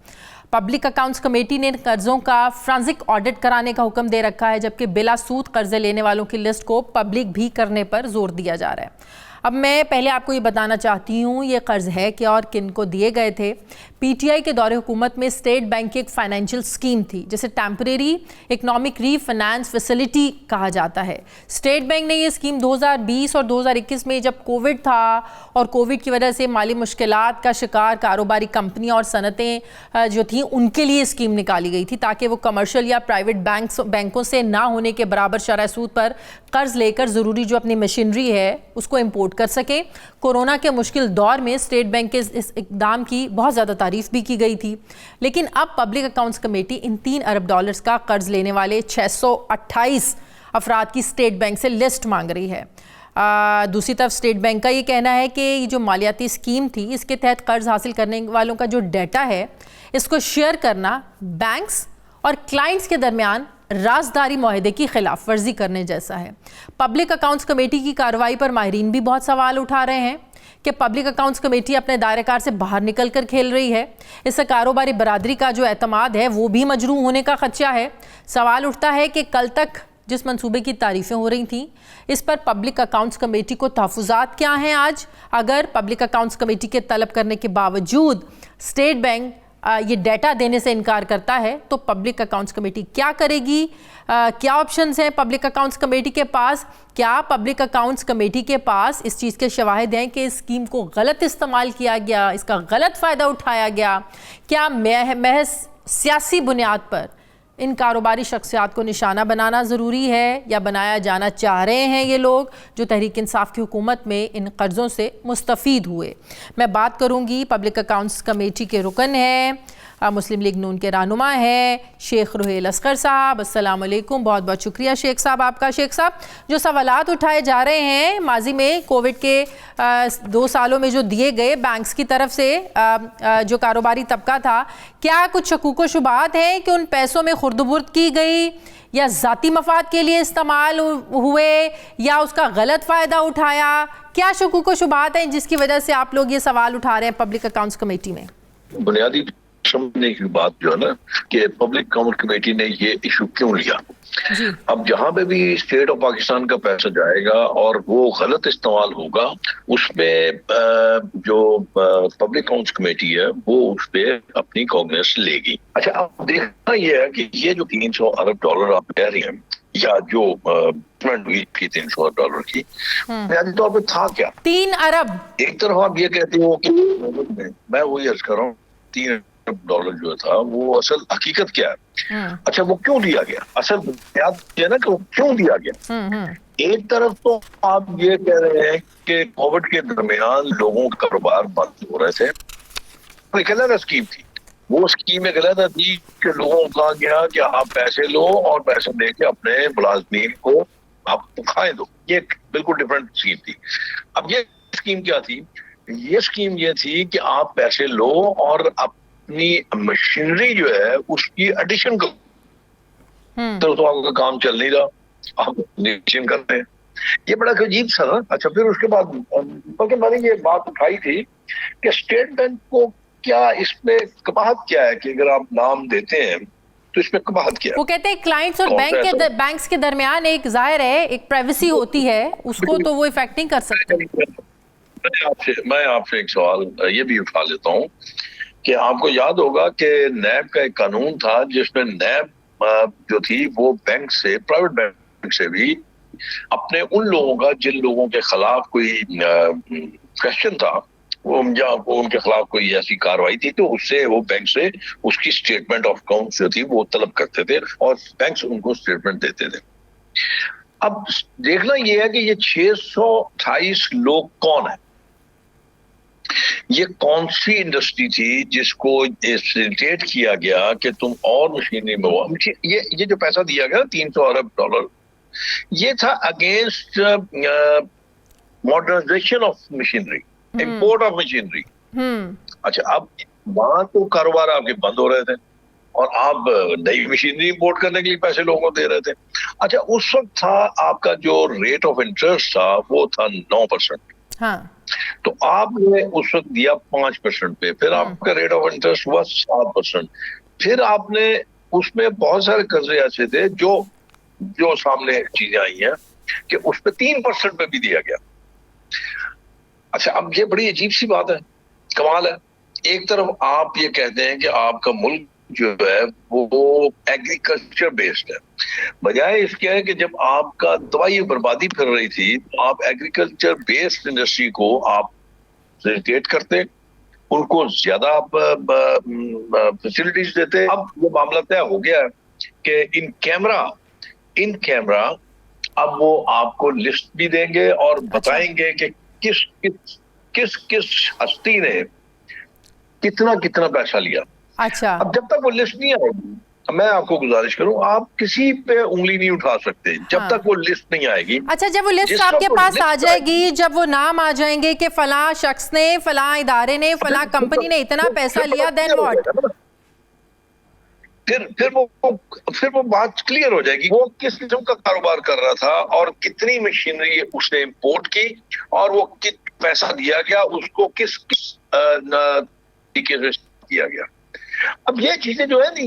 पब्लिक अकाउंट्स कमेटी ने कर्ज़ों का फ्रांसिक ऑडिट कराने का हुक्म दे रखा है, जबकि बिला सूद कर्जे लेने वालों की लिस्ट को पब्लिक भी करने पर जोर दिया जा रहा है। अब मैं पहले आपको ये बताना चाहती हूँ ये कर्ज़ है क्या और किन को दिए गए थे। पीटीआई के दौरे हुकूमत में स्टेट बैंक की एक फाइनेंशियल स्कीम थी जिसे टेम्परेरी इकनॉमिक रीफाइनेंस फैसिलिटी कहा जाता है। स्टेट बैंक ने ये स्कीम 2020 और 2021 में, जब कोविड था और कोविड की वजह से माली मुश्किलात का शिकार कारोबारी कंपनियां और सनतें जो थी उनके लिए स्कीम निकाली गई थी, ताकि वो कमर्शियल या प्राइवेट बैंकों से ना होने के बराबर शरह सूद पर कर्ज लेकर ज़रूरी जो अपनी मशीनरी है उसको इम्पोर्ट कर सकें। कोरोना के मुश्किल दौर में स्टेट बैंक के इस इकदाम की बहुत ज़्यादा तारीफ भी की गई थी, लेकिन अब पब्लिक अकाउंट्स कमेटी इन 3 अरब डॉलर्स का कर्ज लेने वाले 628 अफराद की स्टेट बैंक से लिस्ट मांग रही है। दूसरी तरफ स्टेट बैंक का ये कहना है कि ये जो मालियाती स्कीम थी इसके तहत कर्ज हासिल करने वालों का जो डाटा है इसको शेयर करना बैंक्स और क्लाइंट्स के दरमियान राजदारी माहदे की खिलाफ वर्जी करने जैसा है। पब्लिक अकाउंट्स कमेटी की कार्रवाई पर माहिरीन भी बहुत सवाल उठा रहे हैं कि पब्लिक अकाउंट्स कमेटी अपने दायरेकार से बाहर निकल कर खेल रही है। इससे कारोबारी बरादरी का जो एतमाद है वो भी मजरूह होने का खदशा है। सवाल उठता है कि कल तक जिस मंसूबे की तारीफ़ें हो रही थी इस पर पब्लिक अकाउंट्स कमेटी को तहफ़्फ़ुज़ात क्या हैं आज? अगर पब्लिक अकाउंट्स कमेटी के तलब करने के बावजूद स्टेट बैंक ये डाटा देने से इनकार करता है तो पब्लिक अकाउंट्स कमेटी क्या करेगी? क्या ऑप्शंस हैं पब्लिक अकाउंट्स कमेटी के पास? क्या पब्लिक अकाउंट्स कमेटी के पास इस चीज़ के शवाहिद हैं कि इस स्कीम को गलत इस्तेमाल किया गया, इसका गलत फ़ायदा उठाया गया? क्या महज सियासी बुनियाद पर इन कारोबारी शख्सियात को निशाना बनाना ज़रूरी है या बनाया जाना चाह रहे हैं ये लोग जो तहरीक इंसाफ की हुकूमत में इन कर्ज़ों से मुस्तफ़ीद हुए? मैं बात करूँगी पब्लिक अकाउंट्स कमेटी के रुकन हैं मुस्लिम लीग नून के रहनुमा हैं शेख रुहेल असगर साहब। अस्सलाम वालेकुम, बहुत बहुत शुक्रिया शेख साहब आपका। शेख साहब, जो सवालात उठाए जा रहे हैं माजी में कोविड के 2 सालों में जो दिए गए बैंक्स की तरफ से जो कारोबारी तबका था, क्या कुछ शकूक व शुबात हैं कि उन पैसों में खुर्द-बुर्द की गई या ज़ाती मफाद के लिए इस्तेमाल हुए या उसका गलत फ़ायदा उठाया? क्या शकूक व शुबात हैं जिसकी वजह से आप लोग ये सवाल उठा रहे हैं पब्लिक अकाउंट्स कमेटी में? बुनियादी समझने की बात जो है ना कि पब्लिक अकाउंट कमेटी ने ये इशू क्यों लिया। अब जहां पे भी स्टेट ऑफ पाकिस्तान का पैसा जाएगा और वो गलत इस्तेमाल होगा, उसमें जो पब्लिक अकाउंट्स कमेटी है वो उस पर अपनी कॉग्निस लेगी। अच्छा, अब देखना ये है कि ये जो 300 अरब डॉलर आप कह रही हैं या जो हुई थी 300 अरब डॉलर की, बुनियादी तौर पर था क्या? 3 अरब। एक तरफ आप ये कहते हो कि मैं वही अर्ज कर रहा हूँ, 3 अरब डॉलर जो था वो असल हकीकत क्या है? अच्छा, वो क्यों दिया गया? असल बुनियाद है ना कि वो क्यों दिया गया। एक तरफ तो आप ये कह रहे हैं कि कोविड के दरमियान लोगों का कारोबार बंद हो रहे थे, तो एक अलग स्कीम थी। वो स्कीम एक अलग थी कि लोगों को कहा गया कि आप पैसे लो और पैसे देके अपने मुलाजमीन को आप खाएं दो। ये बिल्कुल डिफरेंट स्कीम थी। अब ये स्कीम क्या थी? ये स्कीम ये थी कि आप पैसे लो और अपनी मशीनरी जो है उसकी एडिशन करो। तो आपका काम चल नहीं रहा, आप एडिशन कर रहे हैं। ये बड़ा अजीब सा ना। अच्छा, फिर उसके बाद बल्कि मैंने ये बात उठाई थी कि स्टेट बैंक को क्या इसमें कबाहत क्या है कि अगर आप नाम देते हैं तो इसमें कबाहत क्या है? वो कहते हैं क्लाइंट्स और बैंक्स के दरमियान एक जाहिर है एक प्राइवेसी होती है, उसको तो वो इफेक्ट नहीं कर सकते। मैं आपसे एक सवाल ये भी उठा लेता हूँ कि आपको याद होगा कि नैब का एक कानून था जिसमें नैब जो थी वो बैंक से, प्राइवेट बैंक से भी अपने उन लोगों का जिन लोगों के खिलाफ कोई क्वेश्चन था या उनके खिलाफ कोई ऐसी कार्रवाई थी तो उससे वो बैंक से उसकी स्टेटमेंट ऑफ अकाउंट जो थी वो तलब करते थे और बैंक उनको स्टेटमेंट देते थे। अब देखना ये है कि ये 628 लोग कौन है, ये कौन सी इंडस्ट्री थी जिसको फैसिलिटेट किया गया कि तुम और मशीनरी में ये जो पैसा दिया गया 300 अरब डॉलर, ये था against modernisation of machinery, import of machinery. अच्छा, अब वहां तो कारोबार आपके बंद हो रहे थे और आप नई मशीनरी इंपोर्ट करने के लिए पैसे लोगों को दे रहे थे। अच्छा, उस वक्त था आपका जो रेट ऑफ इंटरेस्ट था वो था 9%। हाँ। तो आपने उस वक्त दिया 5% पे, फिर आपका रेट ऑफ इंटरेस्ट हुआ 7%। फिर आपने उसमें बहुत सारे कर्जे ऐसे थे जो सामने चीजें आई हैं कि उस पर 3% पे भी दिया गया। अच्छा, अब ये बड़ी अजीब सी बात है, कमाल है। एक तरफ आप ये कहते हैं कि आपका मुल्क जो है वो एग्रीकल्चर बेस्ड है, बजाय इसके है कि जब आपका दवाई बर्बादी फिर रही थी तो आप एग्रीकल्चर बेस्ड इंडस्ट्री को आप फैसिलिटेट करते, उनको ज्यादा फैसिलिटीज देते। अब वो मामला तय हो गया है कि इन कैमरा अब वो आपको लिस्ट भी देंगे और बताएंगे कि किस हस्ती ने कितना पैसा लिया। अच्छा, अब जब तक वो लिस्ट नहीं आएगी, मैं आपको गुजारिश करूं, आप किसी पे उंगली नहीं उठा सकते जब तक वो लिस्ट नहीं आएगी। अच्छा, जब वो लिस्ट आपके पास आ जाएगी, जब वो नाम आ जाएंगे कि फला शख्स ने, फला इदारे ने, फला कंपनी ने इतना पैसा लिया, देन व्हाट? फिर वो बात क्लियर हो जाएगी वो किस किस्म का कारोबार कर रहा था और कितनी मशीनरी उसने इंपोर्ट की और वो कितना पैसा दिया गया, उसको किस तरीके से किया गया। अब ये चीजें जो है ना,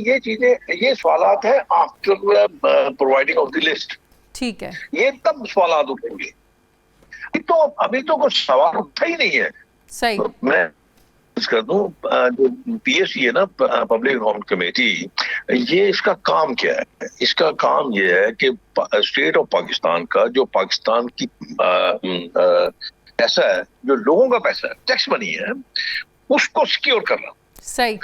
ये सवालात है after providing of the list. ठीक है, ये तब सवालात उठेंगे, तो अभी तो कुछ सवाल उठा ही नहीं है। सही। तो मैं कर दूं, जो PAC है ना, पब्लिक अकाउंट कमेटी, ये इसका काम क्या है? इसका काम ये है कि स्टेट ऑफ पाकिस्तान का जो पाकिस्तान की पैसा है, जो लोगों का पैसा है, टैक्स मनी है, उसको सिक्योर करना। सही।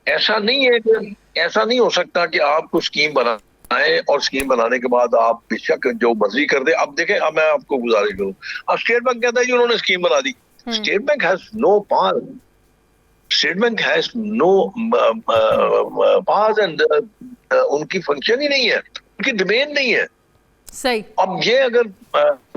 ऐसा नहीं हो सकता कि आपको स्कीम बनाए और स्कीम बनाने के बाद आप बेशक जो मर्जी कर दे। अब देखें, अब मैं आपको गुजारिश करूं, अब स्टेट बैंक कहता है जी उन्होंने स्कीम बना दी। State bank has no power state bank has no powers and उनकी फंक्शन ही नहीं है, उनकी डोमेन नहीं है। सही। अब ये अगर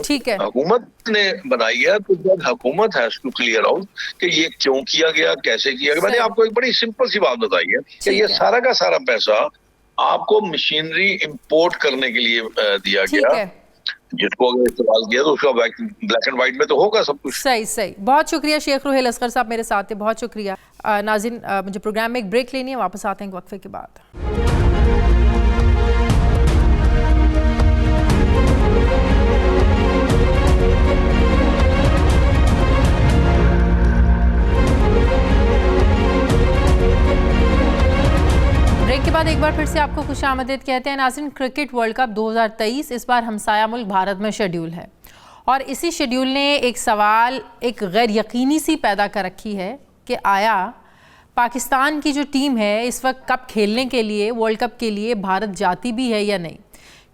ठीक है, हुकूमत ने बनाई है तो जब हुकूमत हैज टू क्लियर आउट कि ये क्यों किया गया, कैसे किया गया। मैंने आपको एक बड़ी सिंपल सी बात बताई है कि ये सारा का सारा पैसा आपको मशीनरी इंपोर्ट करने के लिए दिया गया, जिसको अगर इस्तेमाल किया तो उसका ब्लैक एंड व्हाइट में तो होगा सब कुछ। सही सही। बहुत शुक्रिया शेख रुहेल असगर साहब मेरे साथ थे, बहुत शुक्रिया। नाज़रीन, मुझे प्रोग्राम में एक ब्रेक लेनी है, वापस आते हैं एक वक्फे के बाद। ब्रेक के बाद एक बार फिर से आपको खुशामदीद कहते हैं। नाज़रीन, क्रिकेट वर्ल्ड कप 2023 इस बार हमसाया मुल्क भारत में शेड्यूल है और इसी शेड्यूल ने एक सवाल, एक गैर यकीनी सी पैदा कर रखी है कि आया पाकिस्तान की जो टीम है इस वक्त कप खेलने के लिए, वर्ल्ड कप के लिए भारत जाती भी है या नहीं।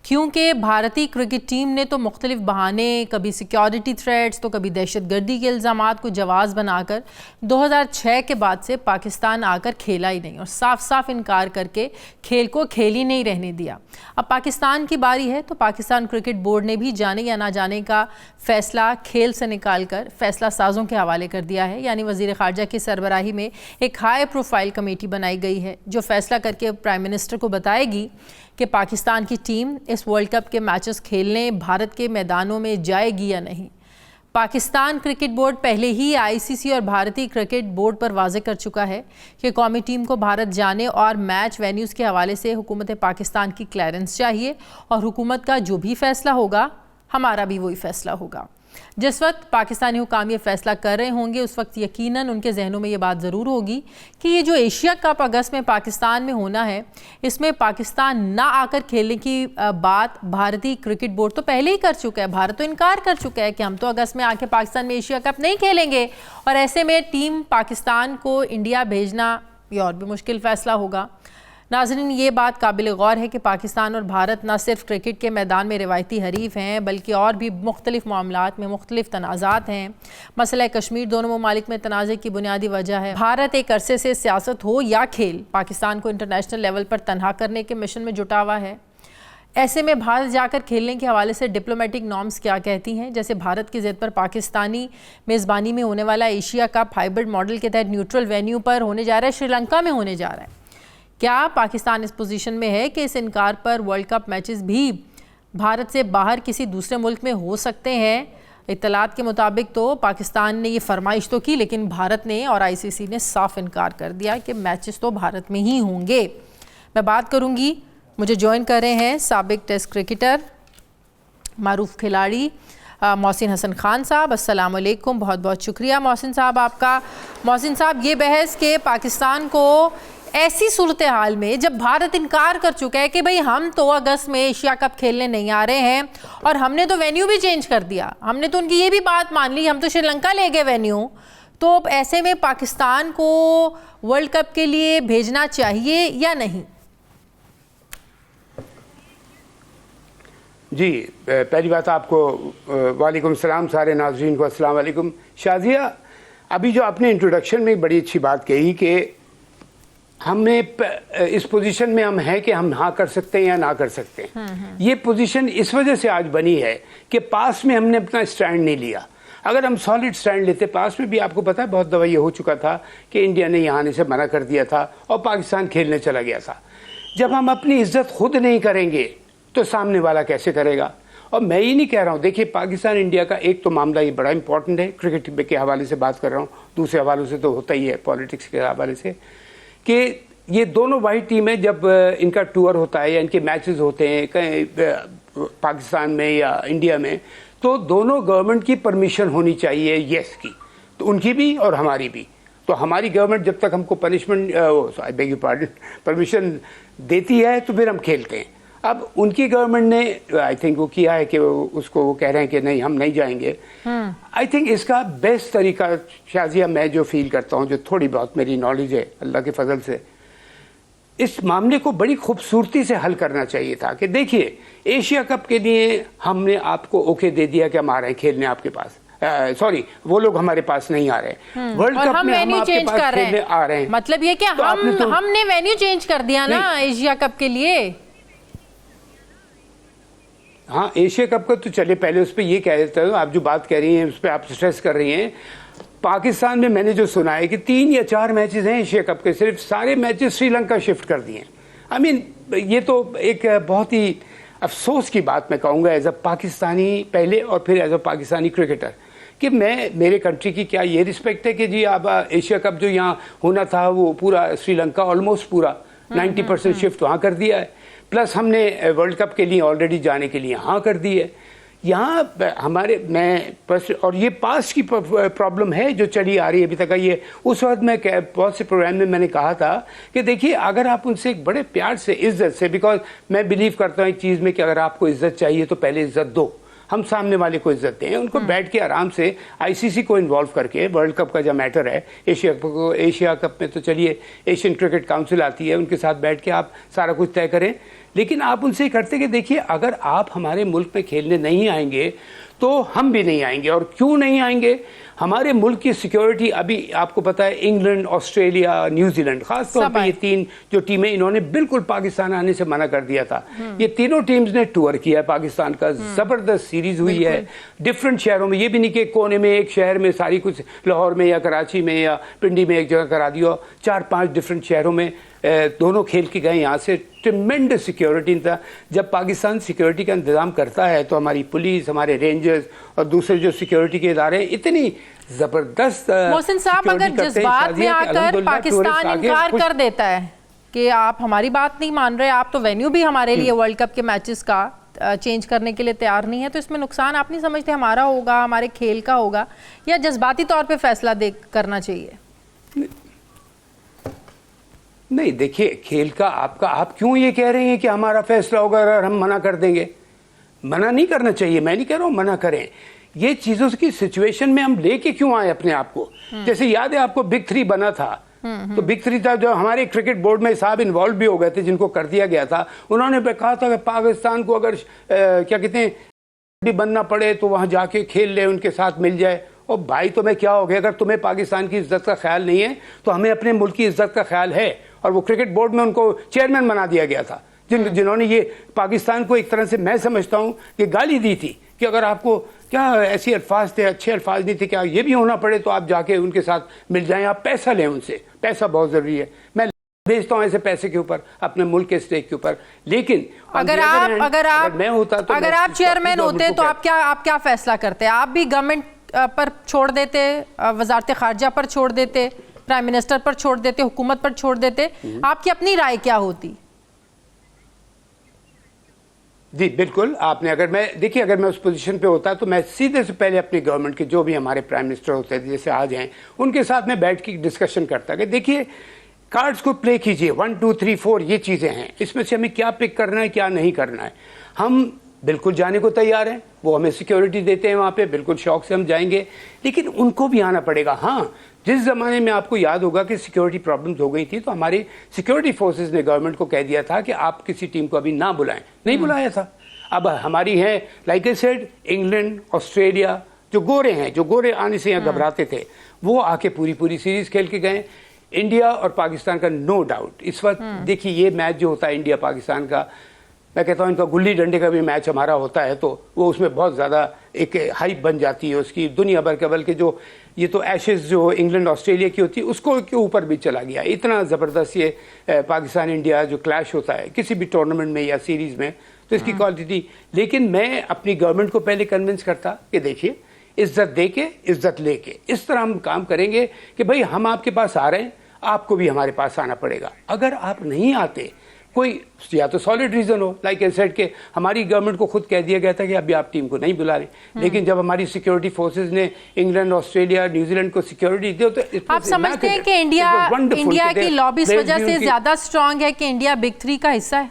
क्योंकि भारतीय क्रिकेट टीम ने तो मुख्तलिफ बहाने, कभी सिक्योरिटी थ्रेट्स तो कभी दहशतगर्दी के इल्ज़ामात को जवाज़ बनाकर 2006 के बाद से पाकिस्तान आकर खेला ही नहीं और साफ साफ इनकार करके खेल को खेल ही नहीं रहने दिया। अब पाकिस्तान की बारी है तो पाकिस्तान क्रिकेट बोर्ड ने भी जाने या ना जाने का फ़ैसला खेल से निकाल कर फ़ैसला साजों के हवाले कर दिया है। यानी वज़ीर ख़ारजा की सरबराही में एक हाई प्रोफाइल कमेटी बनाई गई है जो फ़ैसला करके प्राइम मिनिस्टर को बताएगी कि पाकिस्तान की टीम इस वर्ल्ड कप के मैचेस खेलने भारत के मैदानों में जाएगी या नहीं। पाकिस्तान क्रिकेट बोर्ड पहले ही आईसीसी और भारतीय क्रिकेट बोर्ड पर वाज़ेह कर चुका है कि कौमी टीम को भारत जाने और मैच वेन्यूज़ के हवाले से हुकूमत पाकिस्तान की क्लियरेंस चाहिए और हुकूमत का जो भी फ़ैसला होगा हमारा भी वही फ़ैसला होगा। जिस वक्त पाकिस्तानी हुकाम ये फ़ैसला कर रहे होंगे उस वक्त यकीनन उनके जहनों में ये बात ज़रूर होगी कि ये जो एशिया कप अगस्त में पाकिस्तान में होना है इसमें पाकिस्तान ना आकर खेलने की बात भारतीय क्रिकेट बोर्ड तो पहले ही कर चुका है। भारत तो इनकार कर चुका है कि हम तो अगस्त में आके पाकिस्तान में एशिया कप नहीं खेलेंगे और ऐसे में टीम पाकिस्तान को इंडिया भेजना ये और भी मुश्किल फ़ैसला होगा। नाज़रीन, ये बात काबिल गौर है कि पाकिस्तान और भारत न सिर्फ क्रिकेट के मैदान में रिवायती हरीफ हैं बल्कि और भी मुख्तलिफ मामलात में मुख्तलिफ तनाज़ात हैं। मसला कश्मीर दोनों ममालिक में तनाज़े की बुनियादी वजह है। भारत एक अरसे से सियासत हो या खेल पाकिस्तान को इंटरनेशनल लेवल पर तनहा करने के मिशन में जुटा हुआ है। ऐसे में भारत जाकर खेलने के हवाले से डिप्लोमेटिक नॉर्म्स क्या कहती हैं। जैसे भारत की ज़िद पर पाकिस्तानी मेज़बानी में होने वाला एशिया कप हाइब्रिड मॉडल के तहत न्यूट्रल वेन्यू पर होने जा रहा है, श्रीलंका में होने जा रहा है। क्या पाकिस्तान इस पोजीशन में है कि इस इनकार पर वर्ल्ड कप मैचेस भी भारत से बाहर किसी दूसरे मुल्क में हो सकते हैं? इत्तलात के मुताबिक तो पाकिस्तान ने ये फरमाइश तो की लेकिन भारत ने और आईसीसी ने साफ इनकार कर दिया कि मैचेस तो भारत में ही होंगे। मैं बात करूंगी, मुझे ज्वाइन कर रहे हैं साबिक टेस्ट क्रिकेटर, मारूफ खिलाड़ी मोहसिन हसन खान साहब। अस्सलाम वालेकुम, बहुत बहुत शुक्रिया मोहसिन साहब आपका। मोहसिन साहब, ये बहस के पाकिस्तान को ऐसी सूरत हाल में जब भारत इनकार कर चुका है कि भाई हम तो अगस्त में एशिया कप खेलने नहीं आ रहे हैं और हमने तो वेन्यू भी चेंज कर दिया, हमने तो उनकी ये भी बात मान ली, हम तो श्रीलंका ले गए वेन्यू, तो ऐसे में पाकिस्तान को वर्ल्ड कप के लिए भेजना चाहिए या नहीं? जी, पहली बात आपको वालेकुम सलाम, सारे नाज़रीन को अस्सलाम वालेकुम। शाजिया, अभी जो आपने इंट्रोडक्शन में बड़ी अच्छी बात कही कि हमने इस पोजीशन में हम हैं कि हम हाँ कर सकते हैं या ना कर सकते हैं। ये पोजीशन इस वजह से आज बनी है कि पास में हमने अपना स्टैंड नहीं लिया। अगर हम सॉलिड स्टैंड लेते, पास में भी आपको पता है बहुत दफ़ा ये हो चुका था कि इंडिया ने यहाँ आने से मना कर दिया था और पाकिस्तान खेलने चला गया था। जब हम अपनी इज्जत खुद नहीं करेंगे तो सामने वाला कैसे करेगा? और मैं ये नहीं कह रहा हूँ, देखिए पाकिस्तान इंडिया का एक तो मामला ये बड़ा इंपॉर्टेंट है, क्रिकेट के हवाले से बात कर रहा हूँ, दूसरे हवालों से तो होता ही है पॉलिटिक्स के हवाले से, कि ये दोनों वाइट टीमें जब इनका टूर होता है या इनके मैचेस होते हैं कहीं पाकिस्तान में या इंडिया में, तो दोनों गवर्नमेंट की परमिशन होनी चाहिए, येस की, तो उनकी भी और हमारी भी। तो हमारी गवर्नमेंट जब तक हमको punishment I beg you pardon permission देती है तो फिर हम खेलते हैं। अब उनकी गवर्नमेंट ने आई थिंक वो किया है कि वो कह रहे हैं कि नहीं हम नहीं जाएंगे। आई थिंक इसका बेस्ट तरीका शाजिया, मैं जो फील करता हूँ, जो थोड़ी बहुत मेरी नॉलेज है अल्लाह के फजल से, इस मामले को बड़ी खूबसूरती से हल करना चाहिए था कि देखिए एशिया कप के लिए हमने आपको ओके दे दिया कि हम आ रहे हैं खेलने आपके पास, सॉरी वो लोग हमारे पास नहीं आ रहे। वर्ल्ड कप में हम आपके पास खेलने आ रहे हैं। मतलब ये क्या हमने वेन्यू चेंज कर दिया ना एशिया कप के लिए। हाँ, एशिया कप का तो चले, पहले उस पर ये कह देता हूँ, आप जो बात कह रही हैं उस पर आप स्ट्रेस कर रही हैं। पाकिस्तान में मैंने जो सुना है कि 3 या 4 मैचेस हैं एशिया कप के, सिर्फ सारे मैचेस श्रीलंका शिफ्ट कर दिए। आई मीन ये तो एक बहुत ही अफसोस की बात मैं कहूँगा एज अ पाकिस्तानी पहले और फिर एज अ पाकिस्तानी क्रिकेटर, कि मैं मेरे कंट्री की क्या ये रिस्पेक्ट है कि जी अब एशिया कप जो यहाँ होना था वो पूरा श्रीलंका ऑलमोस्ट पूरा 90% शिफ्ट वहाँ कर दिया है, प्लस हमने वर्ल्ड कप के लिए ऑलरेडी जाने के लिए हाँ कर दी है। यहाँ हमारे और ये पास्ट की प्रॉब्लम है जो चली आ रही है अभी तक। ये उस वक्त मैं बहुत से प्रोग्राम में मैंने कहा था कि देखिए अगर आप उनसे एक बड़े प्यार से इज्जत से, बिकॉज मैं बिलीव करता हूँ एक चीज़ में कि अगर आपको इज्जत चाहिए तो पहले इज्जत दो, हम सामने वाले को इज्जत दें, उनको बैठ के आराम से आईसीसी को इन्वॉल्व करके वर्ल्ड कप का जो मैटर है एशिया कप में तो चलिए एशियन क्रिकेट काउंसिल आती है, उनके साथ बैठ के आप सारा कुछ तय करें। लेकिन आप उनसे करते कि देखिए अगर आप हमारे मुल्क में खेलने नहीं आएंगे तो हम भी नहीं आएंगे। और क्यों नहीं आएंगे? हमारे मुल्क की सिक्योरिटी अभी आपको पता है, इंग्लैंड, ऑस्ट्रेलिया, न्यूजीलैंड, खासतौर पे ये 3 जो टीमें इन्होंने बिल्कुल पाकिस्तान आने से मना कर दिया था। ये तीनों टीम्स ने टूर किया है पाकिस्तान का, जबरदस्त सीरीज हुई है डिफरेंट शहरों में। ये भी नहीं कि कोने में एक शहर में सारी कुछ, लाहौर में या कराची में या पिंडी में एक जगह करा दिया, 4-5 डिफरेंट शहरों में दोनों खेल के गए। यहाँ से ट्रिमेंडस सिक्योरिटी था। जब पाकिस्तान सिक्योरिटी का इंतजाम करता है तो हमारी पुलिस, हमारे रेंजर्स और दूसरे जो सिक्योरिटी के इदारे इतनी जबरदस्त। मोहसिन साहब, अगर जज्बात में आकर पाकिस्तान इनकार कर देता है कि आप हमारी बात नहीं मान रहे, आप तो वेन्यू भी हमारे लिए वर्ल्ड कप के मैचेस का चेंज करने के लिए तैयार नहीं है, तो इसमें नुकसान आप नहीं समझते हमारा होगा, हमारे खेल का होगा, या जज्बाती तौर पे फैसला करना चाहिए? नहीं, देखिए खेल का आपका, आप क्यों ये कह रहे हैं कि हमारा फैसला होगा अगर हम मना कर देंगे? मना नहीं करना चाहिए, मैं नहीं कह रहा हूं मना करें। ये चीजों की सिचुएशन में हम लेके क्यों आए अपने आप को? जैसे याद है आपको बिग 3 बना था, तो बिग 3 था जो हमारे क्रिकेट बोर्ड में साहब इन्वॉल्व भी हो गए थे, जिनको कर दिया गया था। उन्होंने कहा था कि पाकिस्तान को अगर क्या कहते हैं भी बनना पड़े तो वहां जाके खेल ले, उनके साथ मिल जाए। और भाई तुम्हें क्या हो गया? अगर तुम्हें पाकिस्तान की इज्जत का ख्याल नहीं है तो हमें अपने मुल्क की इज्जत का ख्याल है। और वो क्रिकेट बोर्ड में उनको चेयरमैन बना दिया गया था, जिन्होंने ये पाकिस्तान को एक तरह से मैं समझता हूं कि गाली दी थी कि अगर आपको क्या ऐसी अल्फाज थे, अच्छे अल्फाज नहीं थे, क्या ये भी होना पड़े तो आप जाके उनके साथ मिल जाएं, आप पैसा लें उनसे। पैसा बहुत जरूरी है, मैं भेजता हूं ऐसे पैसे के ऊपर, अपने मुल्क के स्टेक के ऊपर। लेकिन अगर आप चेयरमैन होते तो आप क्या फैसला करते? आप भी गवर्नमेंट पर छोड़ देते, वजारत खारजा पर छोड़ देते, प्राइम मिनिस्टर पर छोड़ देते, हुकूमत पर छोड़ देते? आपकी अपनी राय क्या होती? जी बिल्कुल, आपने देखिए अगर मैं उस पोजीशन पे होता तो मैं सीधे से पहले अपनी गवर्नमेंट के जो भी हमारे प्राइम मिनिस्टर होते थे जैसे आज हैं, उनके साथ में बैठ के डिस्कशन करता कि देखिए कार्ड्स को प्ले कीजिए, 1 2 3 4 ये चीजें हैं, इसमें से हमें क्या पिक करना है क्या नहीं करना है। हम बिल्कुल जाने को तैयार हैं, वो हमें सिक्योरिटी देते हैं वहाँ पे, बिल्कुल शौक से हम जाएंगे, लेकिन उनको भी आना पड़ेगा। हाँ, जिस ज़माने में आपको याद होगा कि सिक्योरिटी प्रॉब्लम्स हो गई थी तो हमारी सिक्योरिटी फोर्सेस ने गवर्नमेंट को कह दिया था कि आप किसी टीम को अभी ना बुलाएं, नहीं बुलाया था। अब हमारी है like I said, England, Australia, जो गोरे हैं, जो गोरे आने से यहाँ घबराते थे, वो आके पूरी सीरीज खेल के गए। इंडिया और पाकिस्तान का नो डाउट इस वक्त देखिए ये मैच जो होता है इंडिया पाकिस्तान का, मैं कहता हूँ इनका गुल्ली डंडे का भी मैच हमारा होता है तो वो उसमें बहुत ज़्यादा एक हाइप बन जाती है उसकी दुनिया भर के, बल्कि जो ये तो एशेज जो इंग्लैंड ऑस्ट्रेलिया की होती है उसको के ऊपर भी चला गया। इतना ज़बरदस्त ये पाकिस्तान इंडिया जो क्लैश होता है किसी भी टूर्नामेंट में या सीरीज़ में, तो इसकी क्वालिटी। लेकिन मैं अपनी गवर्नमेंट को पहले कन्विंस करता कि देखिए इज्जत दे के इज्जत लेके इस तरह हम काम करेंगे कि भाई हम आपके पास आ रहे हैं, आपको भी हमारे पास आना पड़ेगा। अगर आप नहीं आते, कोई या तो सॉलिड रीजन हो, लाइक आई सेड के हमारी गवर्नमेंट को खुद कह दिया गया था कि अभी आप टीम को नहीं बुला रहे, लेकिन जब हमारी सिक्योरिटी फोर्सेस ने इंग्लैंड, ऑस्ट्रेलिया, न्यूजीलैंड को सिक्योरिटी दी तो आप समझते हैं कि इंडिया की लॉबी इस वजह से ज्यादा स्ट्रांग है कि इंडिया बिग 3 का हिस्सा है?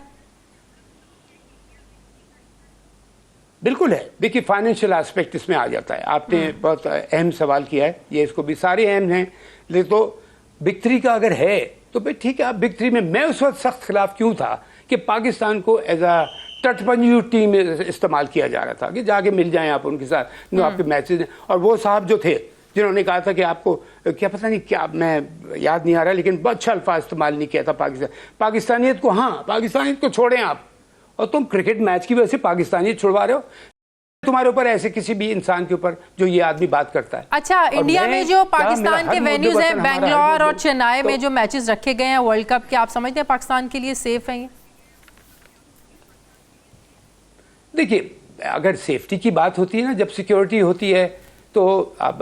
बिल्कुल है। देखिए फाइनेंशियल एस्पेक्ट इसमें आ जाता है, आपने बहुत अहम सवाल किया है, ये इसको भी सारे अहम हैं, लेकिन तो बिग 3 का अगर है तो भाई ठीक है आप बिग 3 में। मैं उस वक्त सख्त खिलाफ क्यों था कि पाकिस्तान को एज अ तटपंजू टीम इस्तेमाल किया जा रहा था कि जाके मिल जाएं आप उनके साथ, जो आपके मैचेज हैं। और वो साहब जो थे जिन्होंने कहा था कि आपको क्या पता नहीं क्या, मैं याद नहीं आ रहा, लेकिन बहुत अच्छा अल्फाज इस्तेमाल नहीं किया था पाकिस्तानियत को। हाँ, पाकिस्तानियत को छोड़ें आप, और तुम क्रिकेट मैच की वजह से पाकिस्तानियत छुड़वा रहे हो। तुम्हारे ऊपर ऐसे किसी भी इंसान के ऊपर जो ये आदमी बात करता है। अच्छा, इंडिया में जो पाकिस्तान के वेन्यूज हैं, बेंगलोर और चेन्नई में जो मैचेस रखे गए हैं वर्ल्ड कप के, आप समझते हैं पाकिस्तान के लिए सेफ है ये? देखिए, अगर सेफ्टी की बात होती है ना, जब सिक्योरिटी होती है, तो अब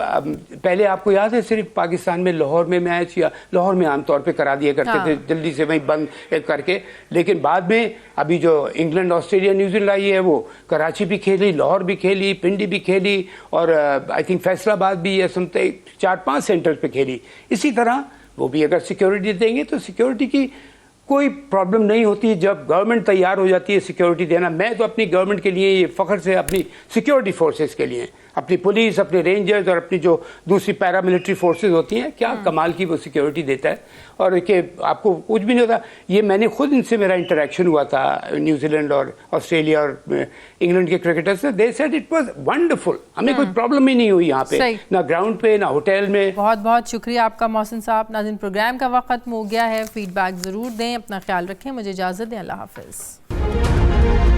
पहले आपको याद है सिर्फ पाकिस्तान में लाहौर में मैच, या लाहौर में आमतौर पे करा दिया करते थे जल्दी से वहीं बंद करके, लेकिन बाद में अभी जो इंग्लैंड, ऑस्ट्रेलिया, न्यूजीलैंड आई है, वो कराची भी खेली, लाहौर भी खेली, पिंडी भी खेली, और आई थिंक फैसलाबाद भी ये सुनते 4-5 सेंटर पे खेली। इसी तरह वो भी अगर सिक्योरिटी देंगे तो सिक्योरिटी की कोई प्रॉब्लम नहीं होती है। जब गवर्नमेंट तैयार हो जाती है सिक्योरिटी देना, मैं तो अपनी गवर्नमेंट के लिए ये फ़ख्र से अपनी सिक्योरिटी फोर्सेस के लिए, अपनी पुलिस, अपने रेंजर्स और अपनी जो दूसरी पैरामिलिट्री फोर्सेस होती हैं, क्या कमाल की वो सिक्योरिटी देता है, और कि आपको कुछ भी नहीं होता। ये मैंने खुद इनसे मेरा इंटरेक्शन हुआ था, न्यूजीलैंड और ऑस्ट्रेलिया और इंग्लैंड के क्रिकेटर्स से, they said it was wonderful. हमें कोई प्रॉब्लम ही नहीं हुई यहाँ पे, ना ग्राउंड पे, ना होटल में। बहुत बहुत शुक्रिया आपका मोहसिन साहब। नाज़रीन, प्रोग्राम का वक्त खत्म हो गया है, फीडबैक ज़रूर दें, अपना ख्याल रखें, मुझे इजाज़त दें, अल्लाह हाफ़िज़।